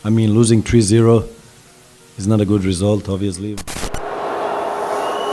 Losing 3-0 is not a good result, obviously.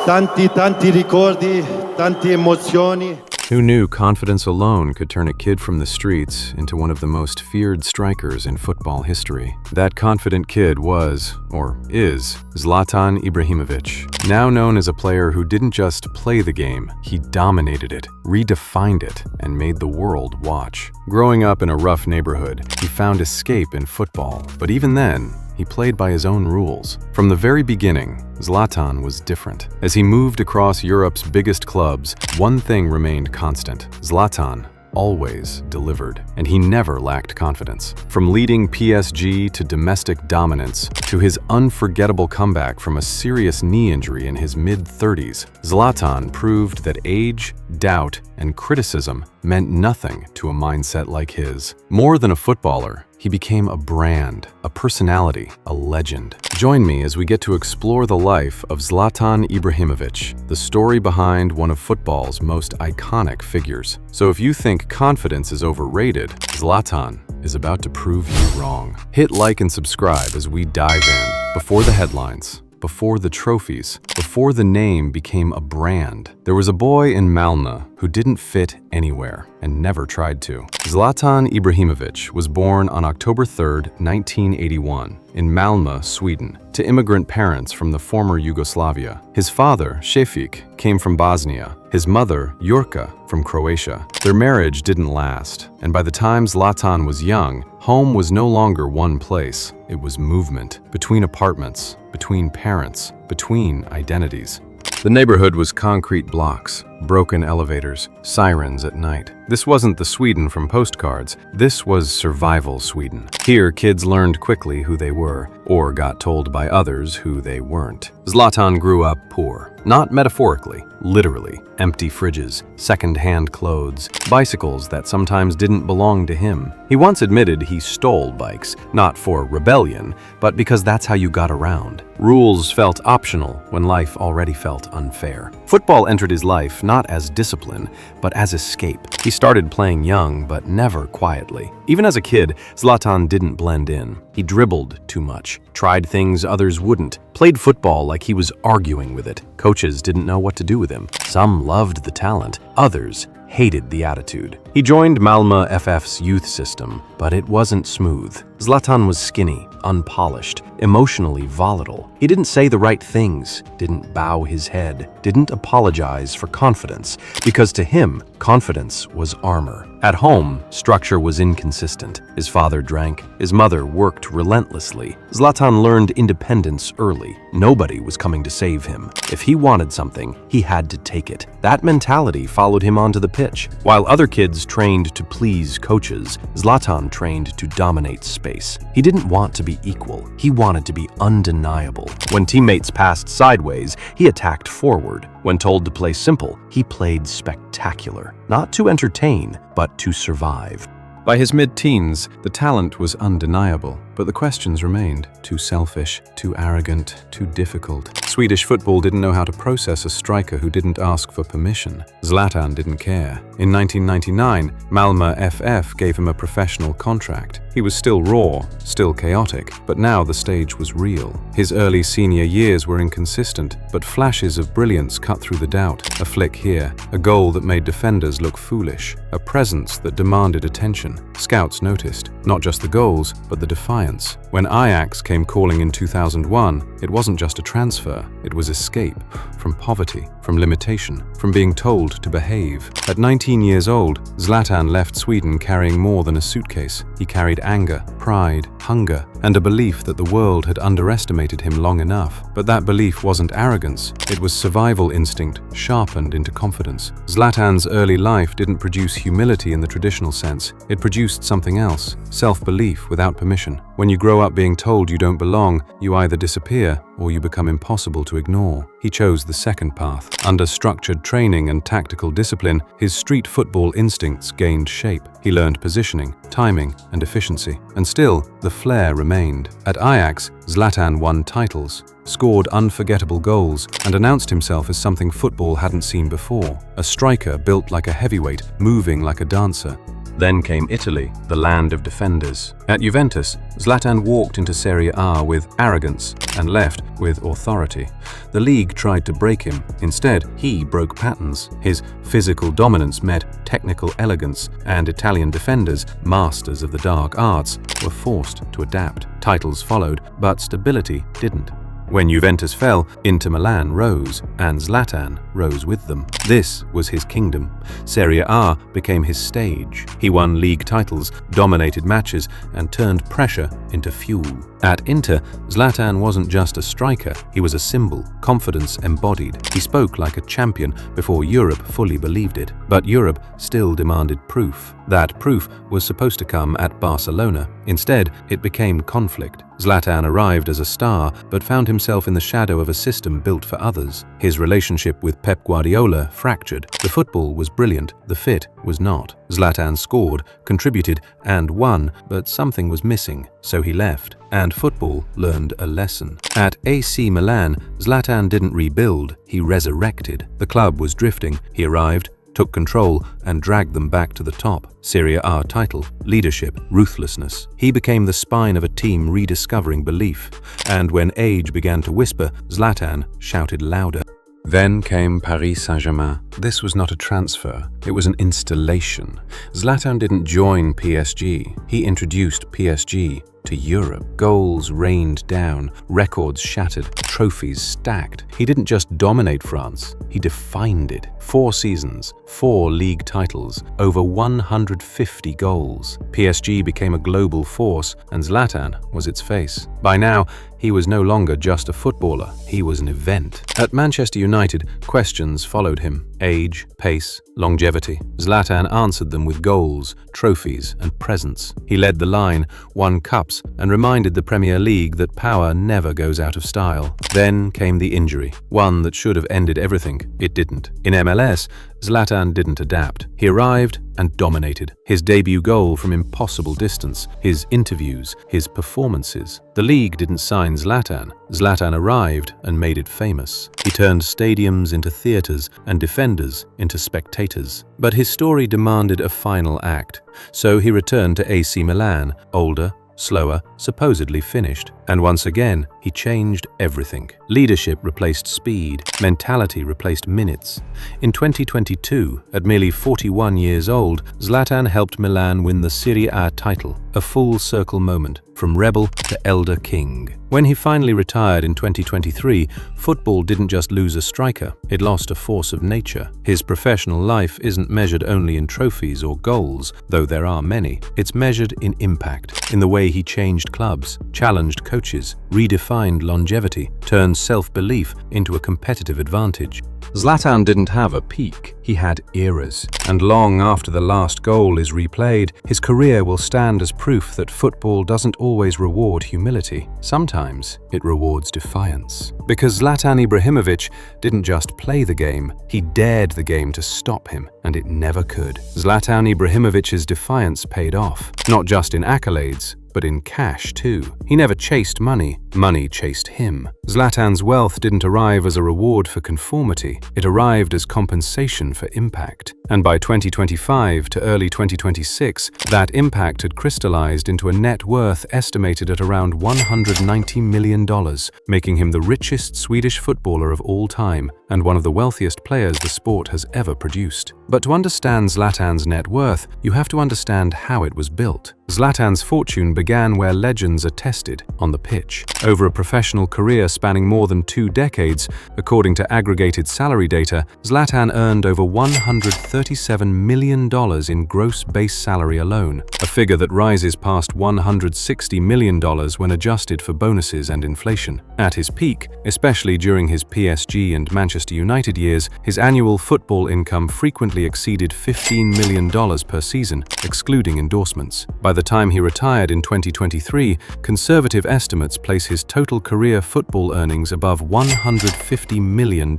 Tanti ricordi, tanti emozioni. Who knew confidence alone could turn a kid from the streets into one of the most feared strikers in football history? That confident kid was, or is, Zlatan Ibrahimovic, now known as a player who didn't just play the game, he dominated it, redefined it, and made the world watch. Growing up in a rough neighborhood, he found escape in football, but even then, he played by his own rules. From the very beginning, Zlatan was different. As he moved across Europe's biggest clubs, one thing remained constant. Zlatan always delivered, and he never lacked confidence. From leading PSG to domestic dominance, to his unforgettable comeback from a serious knee injury in his mid-30s, Zlatan proved that age, doubt, and criticism meant nothing to a mindset like his. More than a footballer, he became a brand, a personality, a legend. Join me as we get to explore the life of Zlatan Ibrahimovic, the story behind one of football's most iconic figures. So if you think confidence is overrated, Zlatan is about to prove you wrong. Hit like and subscribe as we dive in. Before the headlines, before the trophies, before the name became a brand, there was a boy in Malmö who didn't fit anywhere and never tried to. Zlatan Ibrahimovic was born on October 3, 1981, in Malmö, Sweden, to immigrant parents from the former Yugoslavia. His father, Šefik, came from Bosnia, his mother, Jurka, from Croatia. Their marriage didn't last, and by the time Zlatan was young, home was no longer one place. It was movement, between apartments, between parents, between identities. The neighborhood was concrete blocks, broken elevators, sirens at night. This wasn't the Sweden from postcards. This was survival Sweden. Here, kids learned quickly who they were, or got told by others who they weren't. Zlatan grew up poor. Not metaphorically, literally. Empty fridges, second-hand clothes, bicycles that sometimes didn't belong to him. He once admitted he stole bikes, not for rebellion, but because that's how you got around. Rules felt optional when life already felt unfair. Football entered his life not as discipline, but as escape. He started playing young, but never quietly. Even as a kid, Zlatan didn't blend in. He dribbled too much, tried things others wouldn't, played football like he was arguing with it. Coaches didn't know what to do with him. Some loved the talent, others hated the attitude. He joined Malmö FF's youth system, but it wasn't smooth. Zlatan was skinny, unpolished, emotionally volatile. He didn't say the right things, didn't bow his head, didn't apologize for confidence, because to him, confidence was armor. At home, structure was inconsistent. His father drank, his mother worked relentlessly. Zlatan learned independence early. Nobody was coming to save him. If he wanted something, he had to take it. That mentality followed him onto the pitch. While other kids trained to please coaches, Zlatan trained to dominate space. He didn't want to be equal. He wanted to be undeniable. When teammates passed sideways, he attacked forward. When told to play simple, he played spectacular. Not to entertain, but to survive. By his mid-teens, the talent was undeniable, but the questions remained. Too selfish, too arrogant, too difficult. Swedish football didn't know how to process a striker who didn't ask for permission. Zlatan didn't care. In 1999, Malmö FF gave him a professional contract. He was still raw, still chaotic, but now the stage was real. His early senior years were inconsistent, but flashes of brilliance cut through the doubt. A flick here, a goal that made defenders look foolish, a presence that demanded attention. Scouts noticed, not just the goals, but the defiance. When Ajax came calling in 2001, it wasn't just a transfer, it was escape from poverty, from limitation, from being told to behave. At 19 years old, Zlatan left Sweden carrying more than a suitcase. He carried anger, pride, hunger, and a belief that the world had underestimated him long enough. But that belief wasn't arrogance, it was survival instinct, sharpened into confidence. Zlatan's early life didn't produce humility in the traditional sense. It produced something else, self-belief without permission. When you grow up being told you don't belong, you either disappear or you become impossible to ignore. He chose the second path. Under structured training and tactical discipline, his street football instincts gained shape. He learned positioning, timing, and efficiency. And still, the flair remained. At Ajax, Zlatan won titles, scored unforgettable goals, and announced himself as something football hadn't seen before. A striker built like a heavyweight, moving like a dancer. Then came Italy, the land of defenders. At Juventus, Zlatan walked into Serie A with arrogance and left with authority. The league tried to break him. Instead, he broke patterns. His physical dominance met technical elegance, and Italian defenders, masters of the dark arts, were forced to adapt. Titles followed, but stability didn't. When Juventus fell, Inter Milan rose, and Zlatan rose with them. This was his kingdom. Serie A became his stage. He won league titles, dominated matches, and turned pressure into fuel. At Inter, Zlatan wasn't just a striker, he was a symbol, confidence embodied. He spoke like a champion before Europe fully believed it. But Europe still demanded proof. That proof was supposed to come at Barcelona. Instead, it became conflict. Zlatan arrived as a star, but found himself in the shadow of a system built for others. His relationship with Pep Guardiola fractured. The football was brilliant, the fit was not. Zlatan scored, contributed, and won, but something was missing, so he left. And football learned a lesson. At AC Milan, Zlatan didn't rebuild, he resurrected. The club was drifting. He arrived, took control, and dragged them back to the top. Serie A title, leadership, ruthlessness. He became the spine of a team rediscovering belief. And when age began to whisper, Zlatan shouted louder. Then came Paris Saint-Germain. This was not a transfer, it was an installation. Zlatan didn't join PSG, he introduced PSG to Europe. Goals rained down, records shattered, trophies stacked. He didn't just dominate France, he defined it. 4 seasons, 4 league titles, over 150 goals. PSG became a global force, and Zlatan was its face. By now, he was no longer just a footballer, he was an event. At Manchester United, questions followed him. Age, pace, longevity. Zlatan answered them with goals, trophies, and presence. He led the line, won cups, and reminded the Premier League that power never goes out of style. Then came the injury, one that should have ended everything. It didn't. In MLS, Zlatan didn't adapt. He arrived and dominated. His debut goal from impossible distance, his interviews, his performances. The league didn't sign Zlatan. Zlatan arrived and made it famous. He turned stadiums into theaters and defenders into spectators. But his story demanded a final act. So he returned to AC Milan, older, slower, supposedly finished. And once again, he changed everything. Leadership replaced speed, mentality replaced minutes. In 2022, at merely 41 years old, Zlatan helped Milan win the Serie A title, a full circle moment, from rebel to elder king. When he finally retired in 2023, football didn't just lose a striker, it lost a force of nature. His professional life isn't measured only in trophies or goals, though there are many. It's measured in impact, in the way he changed clubs, challenged coaches, redefined longevity, turned self-belief into a competitive advantage. Zlatan didn't have a peak, he had eras. And long after the last goal is replayed, his career will stand as proof that football doesn't always reward humility. Sometimes it rewards defiance. Because Zlatan Ibrahimovic didn't just play the game, he dared the game to stop him, and it never could. Zlatan Ibrahimovic's defiance paid off, not just in accolades, but in cash too. He never chased money, money chased him. Zlatan's wealth didn't arrive as a reward for conformity, it arrived as compensation for impact. And by 2025 to early 2026, that impact had crystallized into a net worth estimated at around $190 million, making him the richest Swedish footballer of all time and one of the wealthiest players the sport has ever produced. But to understand Zlatan's net worth, you have to understand how it was built. Zlatan's fortune began where legends are tested, on the pitch. Over a professional career spanning more than 2 decades, according to aggregated salary data, Zlatan earned over $137 million in gross base salary alone, a figure that rises past $160 million when adjusted for bonuses and inflation. At his peak, especially during his PSG and Manchester United years, his annual football income frequently exceeded $15 million per season, excluding endorsements. By the time he retired in 2023, conservative estimates place his total career football earnings above $150 million,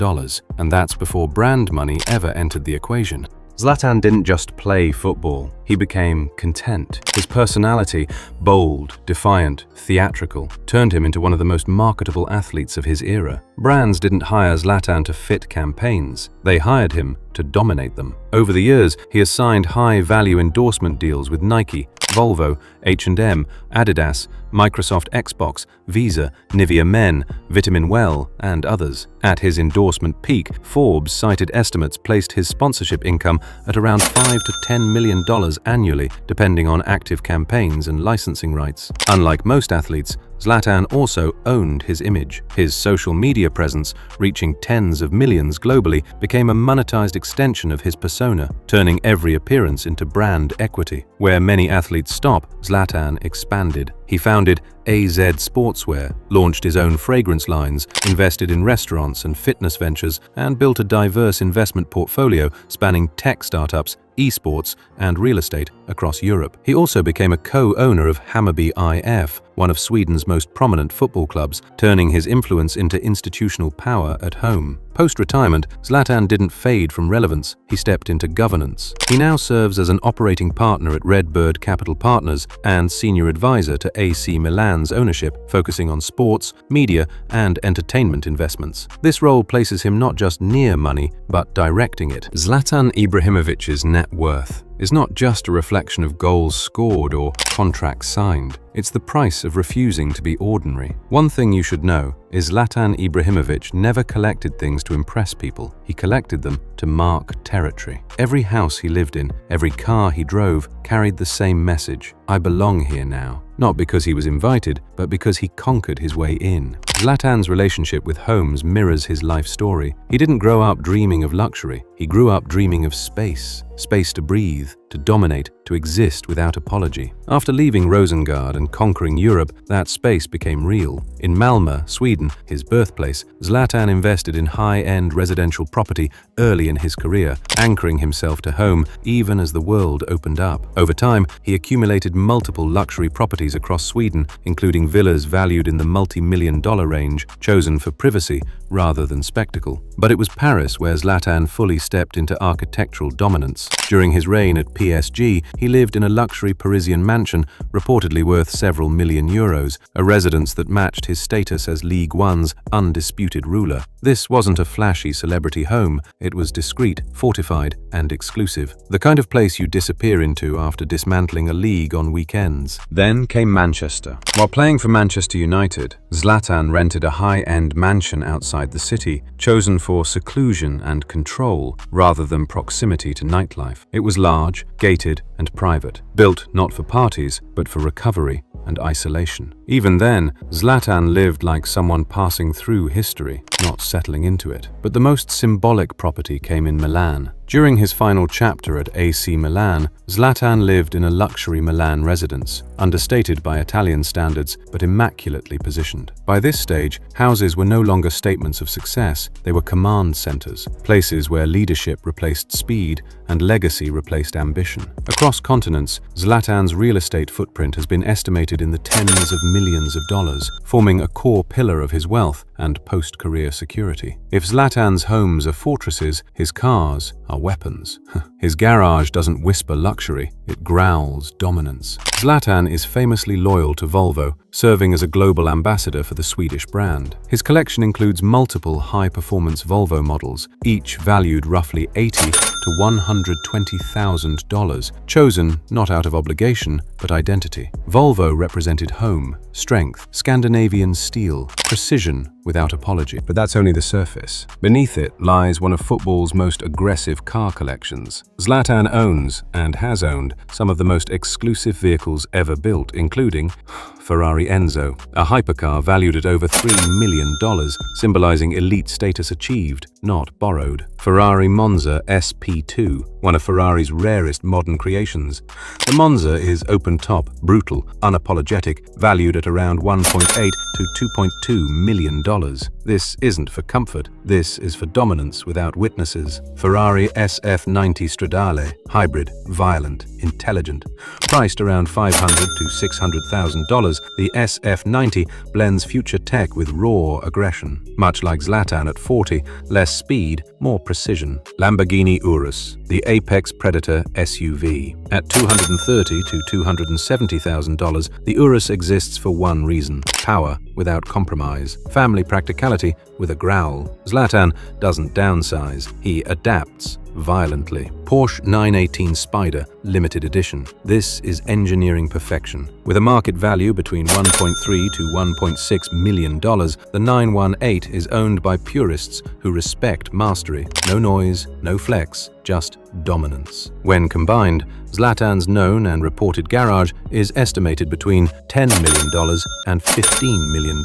and that's before brand money ever entered the equation. Zlatan didn't just play football, he became content. His personality, bold, defiant, theatrical, turned him into one of the most marketable athletes of his era. Brands didn't hire Zlatan to fit campaigns, they hired him to dominate them. Over the years, he has signed high-value endorsement deals with Nike, Volvo, H&M, Adidas, Microsoft Xbox, Visa, Nivea Men, Vitamin Well, and others. At his endorsement peak, Forbes cited estimates placed his sponsorship income at around $5 to $10 million annually, depending on active campaigns and licensing rights. Unlike most athletes, Zlatan also owned his image. His social media presence, reaching tens of millions globally, became a monetized extension of his persona, turning every appearance into brand equity. Where many athletes stop, Zlatan expanded. He founded AZ Sportswear, launched his own fragrance lines, invested in restaurants and fitness ventures, and built a diverse investment portfolio spanning tech startups, esports, and real estate across Europe. He also became a co-owner of Hammarby IF, one of Sweden's most prominent football clubs, turning his influence into institutional power at home. Post-retirement, Zlatan didn't fade from relevance, he stepped into governance. He now serves as an operating partner at Redbird Capital Partners and senior advisor to AC Milan's ownership, focusing on sports, media, and entertainment investments. This role places him not just near money, but directing it. Zlatan Ibrahimovic's net worth is not just a reflection of goals scored or contracts signed. It's the price of refusing to be ordinary. One thing you should know is Zlatan Ibrahimovic never collected things to impress people. He collected them to mark territory. Every house he lived in, every car he drove, carried the same message: I belong here now. Not because he was invited, but because he conquered his way in. Zlatan's relationship with homes mirrors his life story. He didn't grow up dreaming of luxury. He grew up dreaming of space. Space to breathe, to dominate, to exist without apology. After leaving Rosengard and conquering Europe, that space became real. In Malmö, Sweden, his birthplace, Zlatan invested in high-end residential property early in his career, anchoring himself to home even as the world opened up. Over time, he accumulated multiple luxury properties across Sweden, including villas valued in the multi-million-dollar range, chosen for privacy rather than spectacle. But it was Paris where Zlatan fully stepped into architectural dominance. During his reign at PSG, he lived in a luxury Parisian mansion, reportedly worth several million euros, a residence that matched his status as Ligue 1's undisputed ruler. This wasn't a flashy celebrity home, it was discreet, fortified, and exclusive. The kind of place you disappear into after dismantling a league on weekends. Then came Manchester. While playing for Manchester United, Zlatan rented a high-end mansion outside the city, chosen for seclusion and control rather than proximity to nightlife. It was large, gated, and private, built not for parties, but for recovery and isolation. Even then, Zlatan lived like someone passing through history, not settling into it. But the most symbolic property came in Milan. During his final chapter at AC Milan, Zlatan lived in a luxury Milan residence, understated by Italian standards but immaculately positioned. By this stage, houses were no longer statements of success, they were command centers, places where leadership replaced speed and legacy replaced ambition. Across continents, Zlatan's real estate footprint has been estimated in the tens of millions of dollars, forming a core pillar of his wealth and post-career security. If Zlatan's homes are fortresses, his cars are weapons. His garage doesn't whisper luxury, it growls dominance. Zlatan is famously loyal to Volvo, serving as a global ambassador for the Swedish brand. His collection includes multiple high-performance Volvo models, each valued roughly $80,000 to $120,000, chosen not out of obligation, but identity. Volvo represented home, strength, Scandinavian steel, precision without apology. But that's only the surface. Beneath it lies one of football's most aggressive car collections. Zlatan owns, and has owned, some of the most exclusive vehicles ever built, including Ferrari Enzo, a hypercar valued at over $3 million, symbolizing elite status achieved, not borrowed. Ferrari Monza SP2, one of Ferrari's rarest modern creations. The Monza is open-top, brutal, unapologetic, valued at around $1.8 to $2.2 million. This isn't for comfort, This is for dominance without witnesses. Ferrari SF90 Stradale, hybrid, violent, intelligent. Priced around $500,000 to $600,000, the SF90 blends future tech with raw aggression. Much like Zlatan at 40, less speed, more precision. Lamborghini Urus, the apex predator SUV. At $230,000 to $270,000, the Urus exists for one reason: power without compromise, family practicality with a growl. Zlatan doesn't downsize, he adapts violently. Porsche 918 Spyder limited edition. This is engineering perfection. With a market value between $1.3 to $1.6 million, the 918 is owned by purists who respect mastery. No noise, no flex, just dominance. When combined, Zlatan's known and reported garage is estimated between $10 million and $15 million.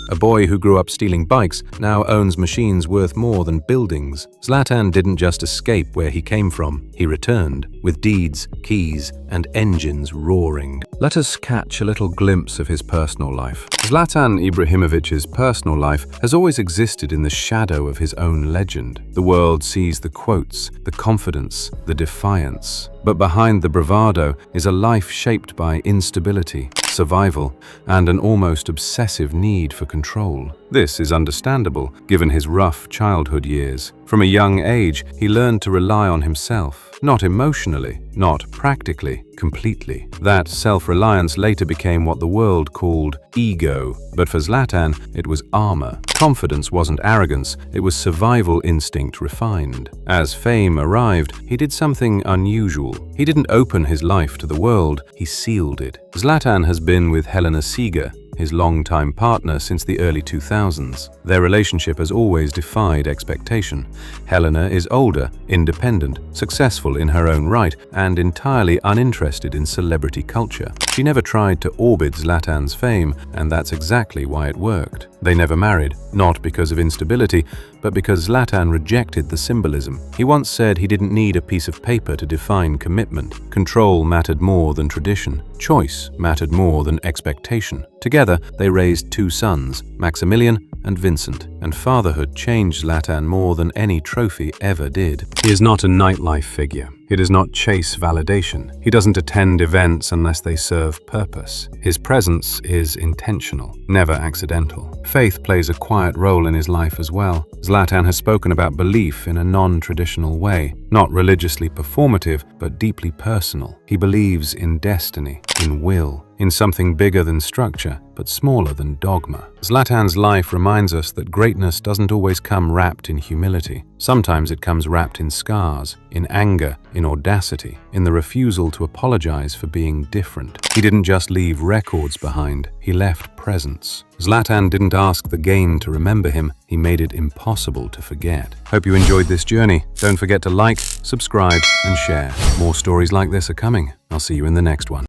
A boy who grew up stealing bikes now owns machines worth more than buildings. Zlatan didn't just escape where he came from, he returned, with deeds, keys, and engines roaring. Let us catch a little glimpse of his personal life. Zlatan Ibrahimovic's personal life has always existed in the shadow of his own legend. The world sees the quotes, the confidence, the defiance. But behind the bravado is a life shaped by instability, survival, and an almost obsessive need for control. This is understandable, given his rough childhood years. From a young age, he learned to rely on himself, not emotionally, not practically, completely. That self-reliance later became what the world called ego, but for Zlatan, it was armor. Confidence wasn't arrogance, it was survival instinct refined. As fame arrived, he did something unusual. He didn't open his life to the world, he sealed it. Zlatan has been with Helena Seeger, his longtime partner, since the early 2000s. Their relationship has always defied expectation. Helena is older, independent, successful in her own right, and entirely uninterested in celebrity culture. She never tried to orbit Zlatan's fame, and that's exactly why it worked. They never married, not because of instability, but because Zlatan rejected the symbolism. He once said he didn't need a piece of paper to define commitment. Control mattered more than tradition. Choice mattered more than expectation. Together, they raised two sons, Maximilian and Vincent, and fatherhood changed Zlatan more than any trophy ever did. He is not a nightlife figure. He does not chase validation. He doesn't attend events unless they serve purpose. His presence is intentional, never accidental. Faith plays a quiet role in his life as well. Zlatan has spoken about belief in a non-traditional way, not religiously performative, but deeply personal. He believes in destiny, in will, in something bigger than structure, but smaller than dogma. Zlatan's life reminds us that greatness doesn't always come wrapped in humility. Sometimes it comes wrapped in scars, in anger, in audacity, in the refusal to apologize for being different. He didn't just leave records behind, he left presence. Zlatan didn't ask the game to remember him, he made it impossible to forget. Hope you enjoyed this journey. Don't forget to like, subscribe, and share. More stories like this are coming. I'll see you in the next one.